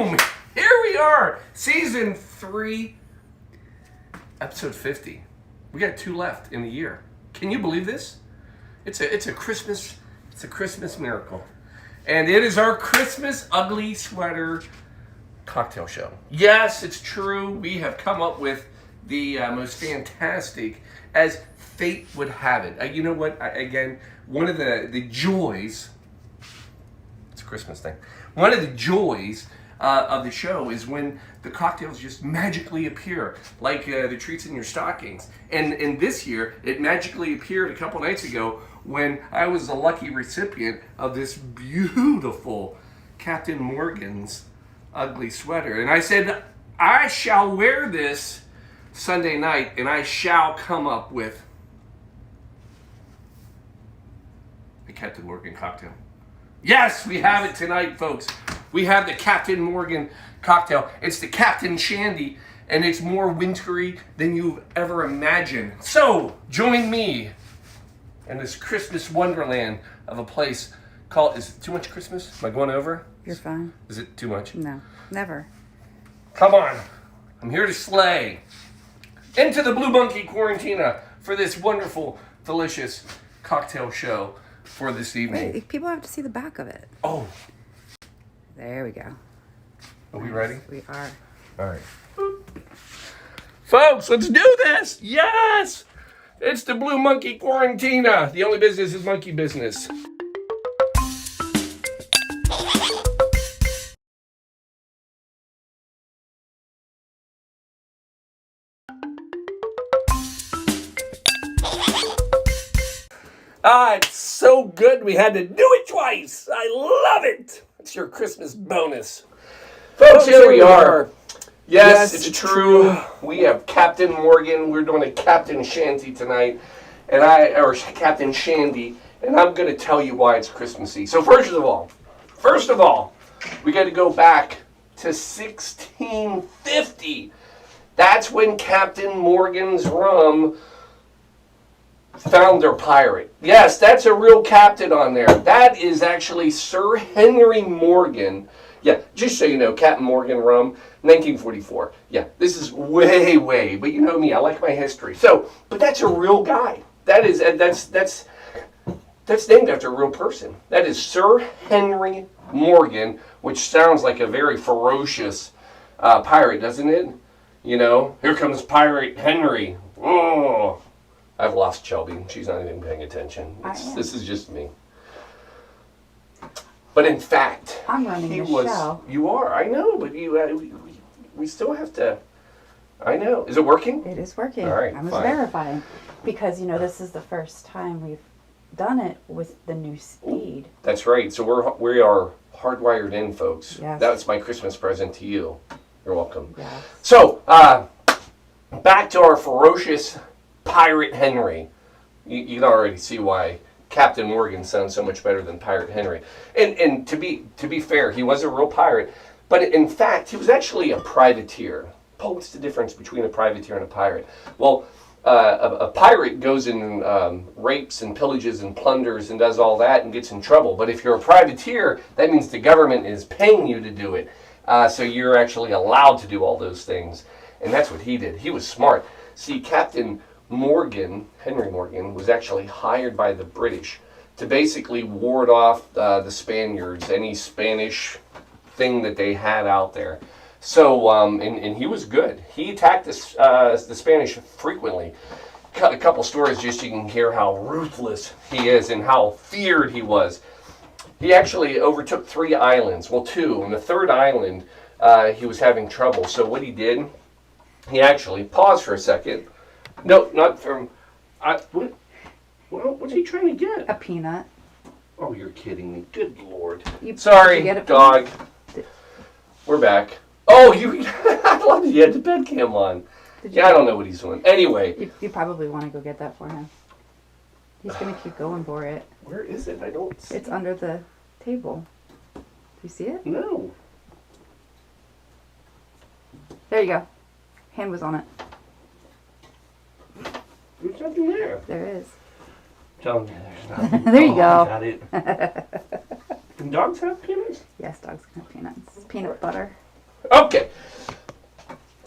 Boom! Here we are, season 3, episode 50. We got 2 left in the year. Can you believe this? It's a Christmas miracle, and it is our Christmas ugly sweater cocktail show. Yes, it's true. We have come up with the most fantastic, as fate would have it. You know what? Again, one of the joys. It's a Christmas thing. One of the joys of the show is when the cocktails just magically appear, like the treats in your stockings. And this year, it magically appeared a couple nights ago when I was the lucky recipient of this beautiful Captain Morgan's ugly sweater. And I said, I shall wear this Sunday night, and I shall come up with a Captain Morgan cocktail. Yes, we have it tonight, folks. We have the Captain Morgan cocktail. It's the Captain Shandy, and it's more wintry than you've ever imagined. So, join me in this Christmas wonderland of a place called... Is it too much Christmas? Am I going over? You're fine. Is it too much? No, never. Come on. I'm here to slay. Into the Blue Monkey Quarantina for this wonderful, delicious cocktail show for this evening. Wait, people have to see the back of it. Oh. There we go. Are we ready? We are. All right. Folks, let's do this. Yes. It's the Blue Monkey Quarantina. The only business is monkey business. Ah, it's so good we had to do it twice. I love it. It's your Christmas bonus. Folks, here we are. Yes, it's true. We have Captain Morgan. We're doing a Captain Shanty tonight. Or Captain Shandy. And I'm going to tell you why it's Christmassy. So first of all, we got to go back to 1650. That's when Captain Morgan's rum found their pirate. Yes, that's a real captain on there. That is actually Sir Henry Morgan. Yeah, just so you know, Captain Morgan rum, 1944. Yeah, this is way, but you know me, I like my history. So, but that's a real guy. That's named after a real person. That is Sir Henry Morgan, which sounds like a very ferocious pirate, doesn't it? You know, here comes Pirate Henry. Oh, I've lost Shelby. She's not even paying attention. This is just me. But in fact, I'm running the show. You are, I know, but we still have to. I know. Is it working? It is working. All right, I was verifying because this is the first time we've done it with the new speed. That's right. So we are hardwired in, folks. Yes. That's my Christmas present to you. You're welcome. Yes. So back to our ferocious Pirate Henry. You can already see why Captain Morgan sounds so much better than Pirate Henry. And to be fair, he was a real pirate, but in fact, he was actually a privateer. Paul, what's the difference between a privateer and a pirate? Well, a pirate goes and rapes and pillages and plunders and does all that and gets in trouble. But if you're a privateer, that means the government is paying you to do it. So you're actually allowed to do all those things. And that's what he did. He was smart. See, Captain Morgan, Henry Morgan, was actually hired by the British to basically ward off the Spaniards, any Spanish thing that they had out there. So, and he was good. He attacked the Spanish frequently. A couple stories just so you can hear how ruthless he is and how feared he was. He actually overtook 3 islands, well 2. On the 3rd island, he was having trouble. So what he did, he actually paused for a second. No, not from... What? Well, what's he trying to get? A peanut. Oh, you're kidding me. Good Lord. Sorry, dog. We're back. Oh, I love it. You had the bed cam on. Yeah, I don't know what he's doing. Anyway. You probably want to go get that for him. He's going to keep going for it. Where is it? I don't see it. It's under the table. Do you see it? No. There you go. Hand was on it. There's nothing there. There is. Tell me there's nothing. There you go. Got it. Can dogs have peanuts? Yes, dogs can have peanuts. Peanut butter. Okay,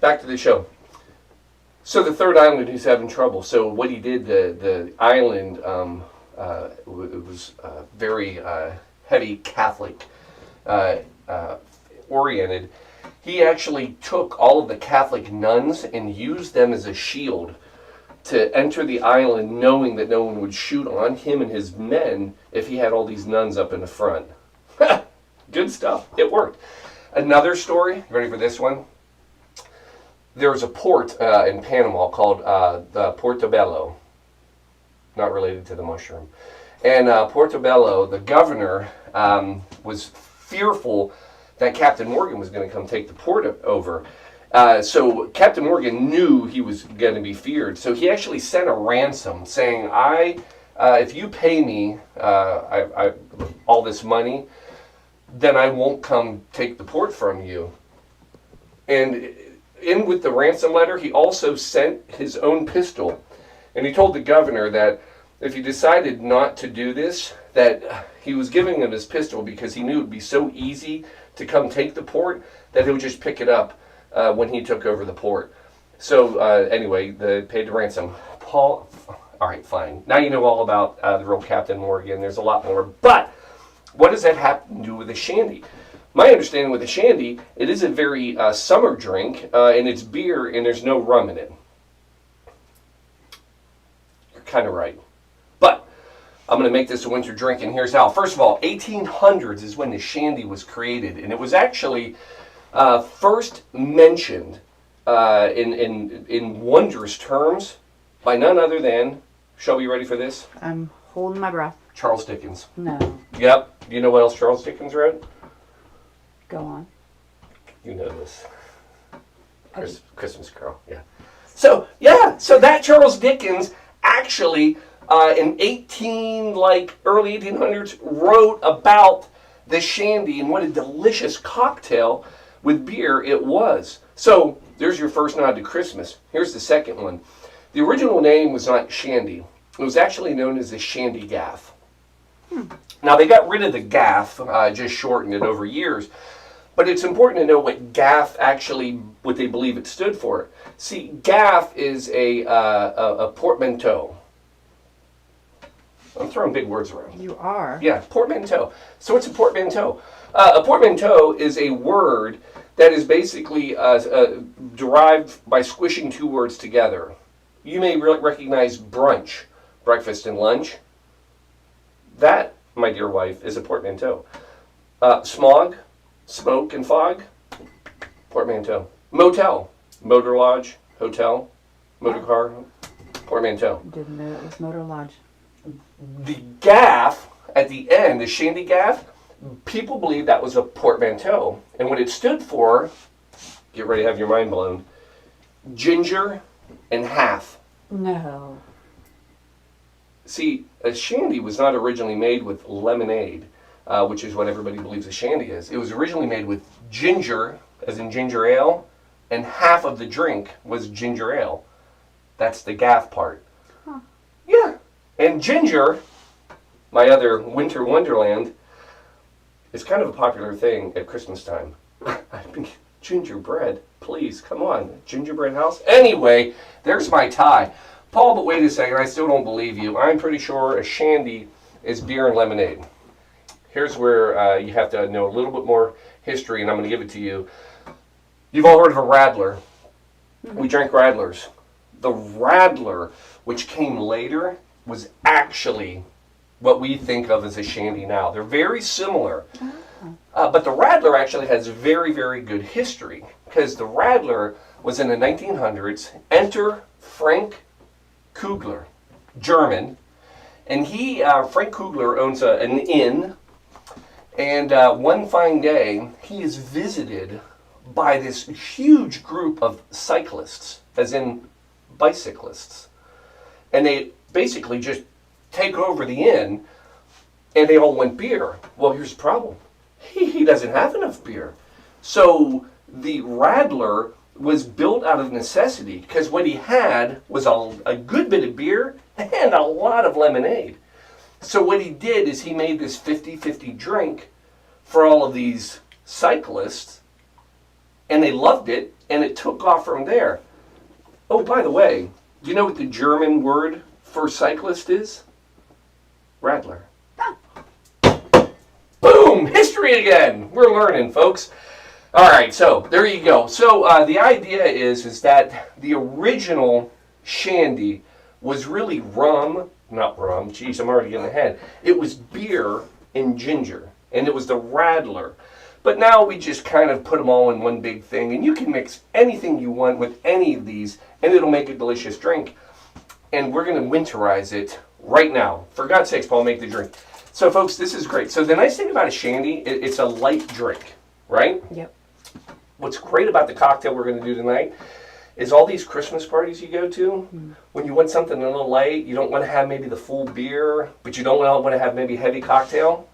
back to the show. So the third island, he's having trouble. So what he did, the island, it was very heavy Catholic oriented. He actually took all of the Catholic nuns and used them as a shield to enter the island, knowing that no one would shoot on him and his men if he had all these nuns up in the front. Good stuff. It worked. Another story, ready for this one? There's a port in Panama called the Portobello, not related to the mushroom. And Portobello, the governor, was fearful that Captain Morgan was going to come take the port over. So Captain Morgan knew he was going to be feared. So he actually sent a ransom saying, if you pay me all this money, then I won't come take the port from you. And in with the ransom letter, he also sent his own pistol. And he told the governor that if he decided not to do this, that he was giving him his pistol because he knew it would be so easy to come take the port that he would just pick it up when he took over the port. So anyway, they paid the ransom. Paul, all right, fine. Now you know all about the real Captain Morgan. There's a lot more. But what does that have to do with a shandy? My understanding with a shandy, it is a very summer drink, and it's beer, and there's no rum in it. You're kind of right. But I'm going to make this a winter drink, and here's how. First of all, 1800s is when the shandy was created, and it was actually first mentioned in wondrous terms by none other than, Shelby, you ready for this? I'm holding my breath. Charles Dickens. No. Yep. You know what else Charles Dickens wrote? Go on. You know this. Christmas Carol, yeah. So that Charles Dickens actually in early 1800s wrote about the shandy and what a delicious cocktail with beer it was. So there's your first nod to Christmas. Here's the second one. The original name was not shandy. It was actually known as the shandy gaff. Now they got rid of the gaff, just shortened it over years. But it's important to know what gaff actually, what they believe it stood for. See, gaff is a portmanteau. I'm throwing big words around. You are. Yeah, portmanteau. So what's a portmanteau? A portmanteau is a word that is basically derived by squishing two words together. You may recognize brunch, breakfast and lunch. That, my dear wife, is a portmanteau. Smog, smoke and fog, portmanteau. Motel, motor lodge, hotel, motor car, portmanteau. Didn't know it was Motor Lodge. The gaff at the end, the shandy gaff, people believe that was a portmanteau. And what it stood for, get ready to have your mind blown, ginger and half. No. See, a shandy was not originally made with lemonade, which is what everybody believes a shandy is. It was originally made with ginger, as in ginger ale, and half of the drink was ginger ale. That's the gaff part. Huh. Yeah. And ginger, my other winter wonderland, is kind of a popular thing at Christmas time. I mean, gingerbread, please, come on, gingerbread house. Anyway, there's my tie. Paul, but wait a second, I still don't believe you. I'm pretty sure a shandy is beer and lemonade. Here's where you have to know a little bit more history, and I'm going to give it to you. You've all heard of a radler. We drank radlers. The radler, which came later, was actually what we think of as a shandy now. They're very similar. But the radler actually has very, very good history, because the radler was in the 1900s. Enter Frank Kugler, German. And Frank Kugler owns an inn. And one fine day, he is visited by this huge group of cyclists, as in bicyclists. And they basically just take over the inn, and they all want beer. Well, here's the problem. He doesn't have enough beer. So the radler was built out of necessity, because what he had was a good bit of beer and a lot of lemonade. So what he did is he made this 50-50 drink for all of these cyclists, and they loved it, and it took off from there. Oh, by the way, do you know what the German word for cyclist is? Radler. Boom! History again! We're learning, folks. All right, so there you go. So the idea is that the original Shandy was really not rum, geez, I'm already getting ahead. It was beer and ginger, and it was the Radler. But now we just kind of put them all in one big thing, and you can mix anything you want with any of these, and it'll make a delicious drink. And we're going to winterize it right now. For God's sakes, Paul, make the drink. So, folks, this is great. So the nice thing about a Shandy, it's a light drink, right? Yep. What's great about the cocktail we're going to do tonight is all these Christmas parties you go to, when you want something a little light, you don't want to have maybe the full beer, but you don't want to have maybe heavy cocktail,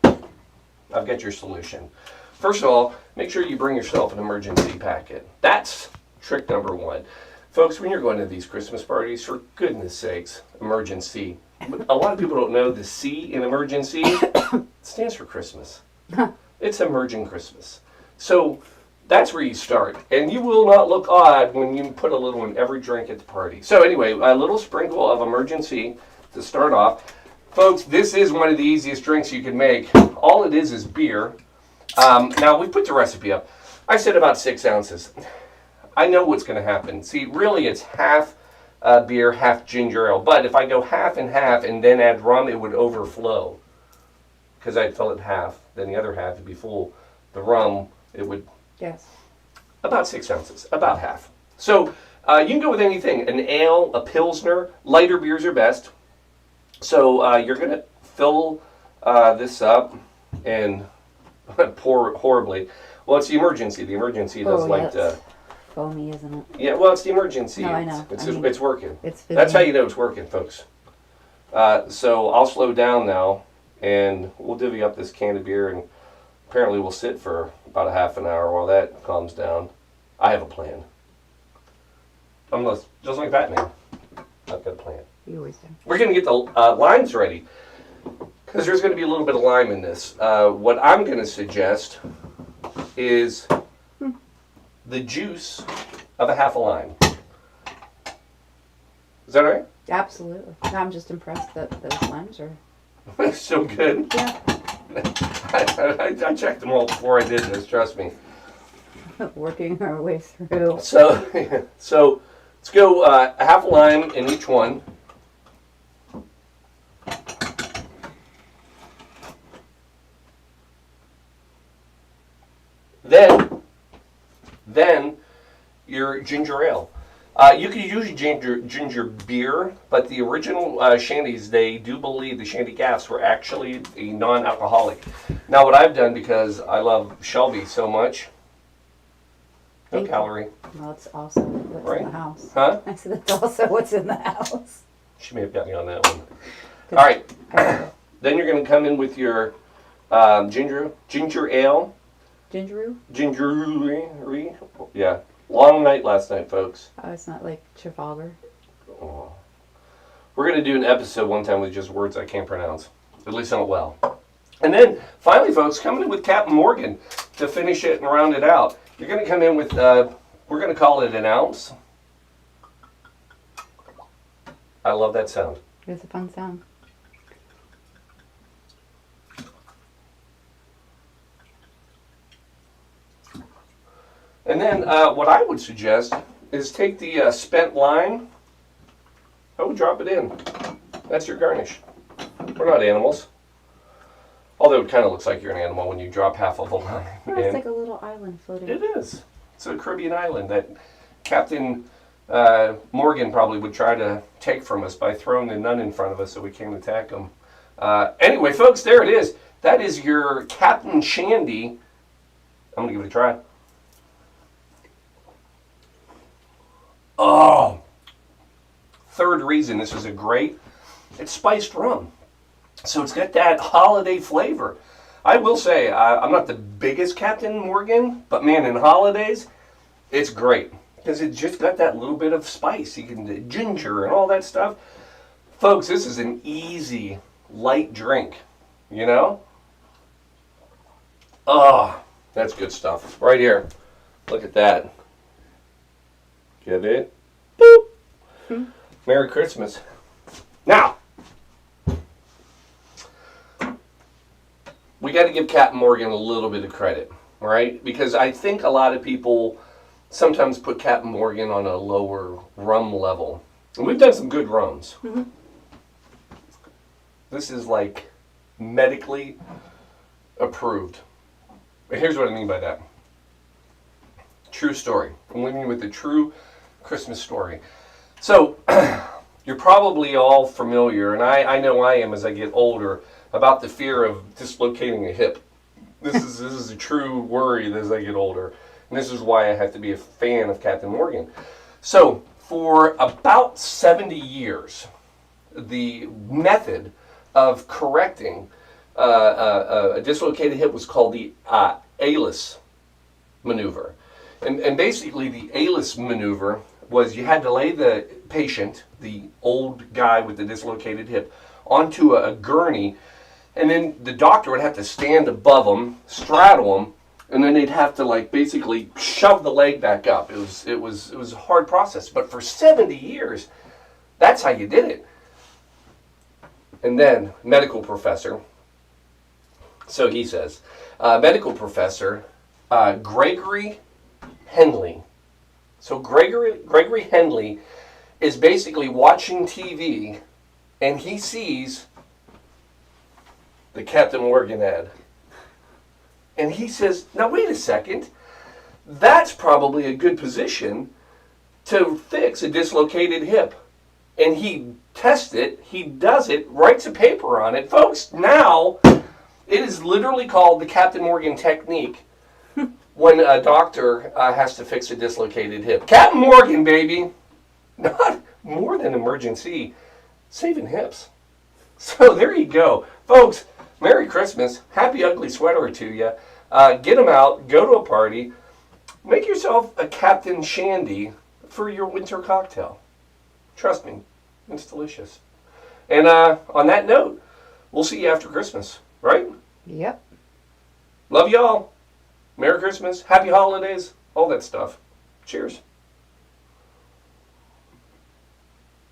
I've got your solution. First of all, make sure you bring yourself an emergency packet. That's trick number one. Folks, when you're going to these Christmas parties, for goodness sakes, emergency. A lot of people don't know the C in emergency stands for Christmas. It's emerging Christmas. So that's where you start. And you will not look odd when you put a little in every drink at the party. So anyway, a little sprinkle of emergency to start off. Folks, this is one of the easiest drinks you can make. All it is beer. Now, we put the recipe up. I said about 6 ounces. I know what's going to happen. See, really it's half beer, half ginger ale. But if I go half and half and then add rum, it would overflow. Because I'd fill it half. Then the other half would be full. The rum, it would... Yes. About 6 ounces. About half. So you can go with anything. An ale, a pilsner. Lighter beers are best. So you're going to fill this up and pour horribly. Well, it's the emergency. The emergency does like to... foamy, isn't it? Yeah, well, it's the emergency. No, I know. It's working. It's That's how you know it's working, folks. So I'll slow down now, and we'll divvy up this can of beer, and apparently we'll sit for about a half an hour while that calms down. I have a plan. I'm just like Batman. I've got a plan. You always do. We're going to get the limes ready, because there's going to be a little bit of lime in this. What I'm going to suggest is the juice of a half a lime. Is that all right? Absolutely. I'm just impressed that those limes are... So good. Yeah. I checked them all before I did this, trust me. Working our way through. So let's go a half a lime in each one. Then your ginger ale. You can use ginger beer, but the original Shandies, they do believe the Shandy Gaffs were actually a non-alcoholic. Now what I've done, because I love Shelby so much, no calorie. Well, it's also what's in the house. Huh? I said it's also what's in the house. She may have got me on that one. All right. Then you're going to come in with your ginger ale. Gingery. Yeah. Long night last night, folks. Oh, it's not like Trafalgar. Oh. We're going to do an episode one time with just words I can't pronounce. At least not well. And then, finally, folks, coming in with Captain Morgan to finish it and round it out. You're going to come in with, we're going to call it an ounce. I love that sound. It's a fun sound. And then what I would suggest is take the spent lime. I would drop it in. That's your garnish. We're not animals. Although it kind of looks like you're an animal when you drop half of a lime in. It's like a little island floating. It is. It's a Caribbean island that Captain Morgan probably would try to take from us by throwing the nun in front of us so we can't attack him. Anyway, folks, there it is. That is your Captain Shandy. I'm going to give it a try. Oh, third reason this is it's spiced rum. So it's got that holiday flavor. I will say, I'm not the biggest Captain Morgan, but man, in holidays, it's great. Because it's just got that little bit of spice. You can do ginger and all that stuff. Folks, this is an easy, light drink, you know? Oh, that's good stuff. Right here. Look at that. Get it? Boop. Merry Christmas. Now, we got to give Captain Morgan a little bit of credit, right? Because I think a lot of people sometimes put Captain Morgan on a lower rum level. And we've done some good rums. Mm-hmm. This is like medically approved. And here's what I mean by that. True story. I'm leaving you with a true Christmas story. So, you're probably all familiar, and I know I am as I get older, about the fear of dislocating a hip. This is a true worry as I get older. And this is why I have to be a fan of Captain Morgan. So, for about 70 years, the method of correcting a dislocated hip was called the ALIS maneuver. And basically, the ALIS maneuver was you had to lay the patient, the old guy with the dislocated hip, onto a gurney, and then the doctor would have to stand above him, straddle him, and then they'd have to like basically shove the leg back up. It was a hard process, but for 70 years, that's how you did it. And then medical professor, so he says, medical professor Gregory Henley. So Gregory Henley is basically watching TV, and he sees the Captain Morgan ad. And he says, now wait a second, that's probably a good position to fix a dislocated hip. And he tests it, he does it, writes a paper on it. Folks, now it is literally called the Captain Morgan technique when a doctor has to fix a dislocated hip. Captain Morgan, baby! Not more than emergency, saving hips. So there you go. Folks, Merry Christmas. Happy ugly sweater to you. Get them out. Go to a party. Make yourself a Captain Shandy for your winter cocktail. Trust me, it's delicious. And on that note, we'll see you after Christmas, right? Yep. Love y'all. Merry Christmas. Happy holidays. All that stuff. Cheers.